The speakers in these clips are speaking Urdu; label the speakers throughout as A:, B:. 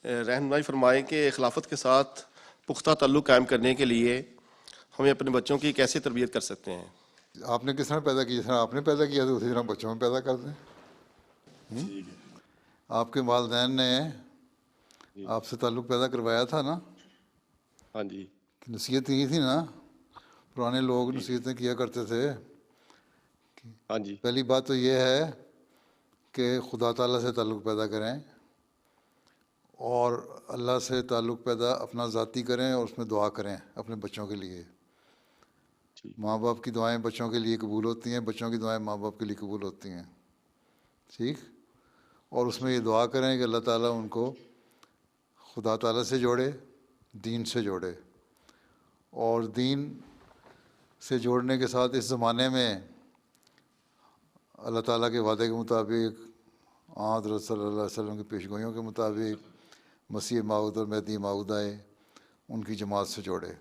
A: رہنمائی فرمائیں کہ خلافت کے ساتھ پختہ تعلق قائم کرنے کے لیے ہمیں اپنے بچوں کی کیسے تربیت کر سکتے ہیں؟
B: آپ نے کس طرح پیدا کیا؟ جس طرح آپ نے پیدا کیا تو اسی طرح بچوں میں پیدا کر دیں۔
C: ٹھیک ہے
B: آپ کے والدین نے
C: جی
B: آپ سے تعلق پیدا کروایا تھا نا،
C: ہاں جی
B: نصیحت کی تھی نا، پرانے لوگ
C: جی
B: نصیحتیں کیا کرتے تھے۔
C: ہاں جی
B: پہلی بات تو یہ ہے کہ خدا تعالیٰ سے تعلق پیدا کریں، اور اللہ سے تعلق پیدا اپنا ذاتی کریں، اور اس میں دعا کریں اپنے بچوں کے لیے۔
C: ٹھیک
B: ماں باپ کی دعائیں بچوں کے لیے قبول ہوتی ہیں، بچوں کی دعائیں ماں باپ کے لیے قبول ہوتی ہیں، ٹھیک۔ اور اس میں یہ دعا کریں کہ اللہ تعالیٰ ان کو خدا تعالیٰ سے جوڑے، دین سے جوڑے، اور دین سے جوڑنے کے ساتھ اس زمانے میں اللہ تعالیٰ کے وعدے کے مطابق، حضرت صلی اللہ علیہ وسلم کی پیشگوئیوں کے مطابق مسیح موعود اور مہدی موعود آئے، ان کی جماعت سے جوڑے،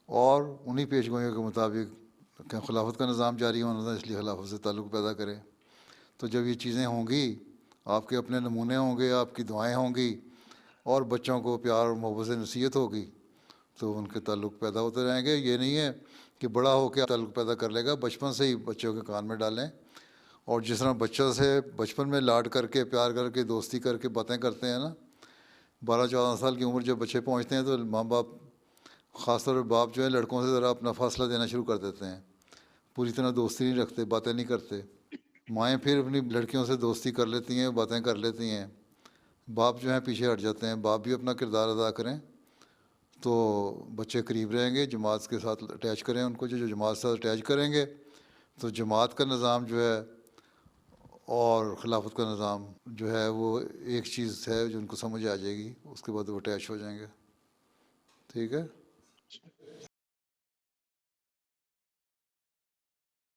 B: اور انہی پیشگوئیوں کے مطابق کہ خلافت کا نظام جاری ہونا تھا، اس لیے خلافت سے تعلق پیدا کرے۔ تو جب یہ چیزیں ہوں گی، آپ کے اپنے نمونے ہوں گے، آپ کی دعائیں ہوں گی، اور بچوں کو پیار اور محبت سے نصیحت ہوگی، تو ان کے تعلق پیدا ہوتے رہیں گے۔ یہ نہیں ہے کہ بڑا ہو کے تعلق پیدا کر لے گا، بچپن سے ہی بچوں کے کان میں ڈالیں، اور جس طرح بچوں سے بچپن میں لاڈ کر کے، پیار کر کے، دوستی کر کے باتیں کرتے ہیں نا، 12-14 سال کی عمر جب بچے پہنچتے ہیں تو ماں باپ، خاص طور پہ باپ جو ہے، لڑکوں سے ذرا اپنا فاصلہ دینا شروع کر دیتے ہیں، پوری طرح دوستی نہیں رکھتے، باتیں نہیں کرتے۔ مائیں پھر اپنی لڑکیوں سے دوستی کر لیتی ہیں، باتیں کر لیتی ہیں، باپ جو ہیں پیچھے ہٹ جاتے ہیں۔ باپ بھی اپنا کردار ادا کریں تو بچے قریب رہیں گے، جماعت کے ساتھ اٹیچ کریں ان کو، جو جماعت کے ساتھ اٹیچ کریں گے تو جماعت کا نظام جو ہے اور خلافت کا نظام جو ہے وہ ایک چیز ہے جو ان کو سمجھ آ جائے گی، اس کے بعد وہ اٹیچ ہو جائیں گے، ٹھیک ہے۔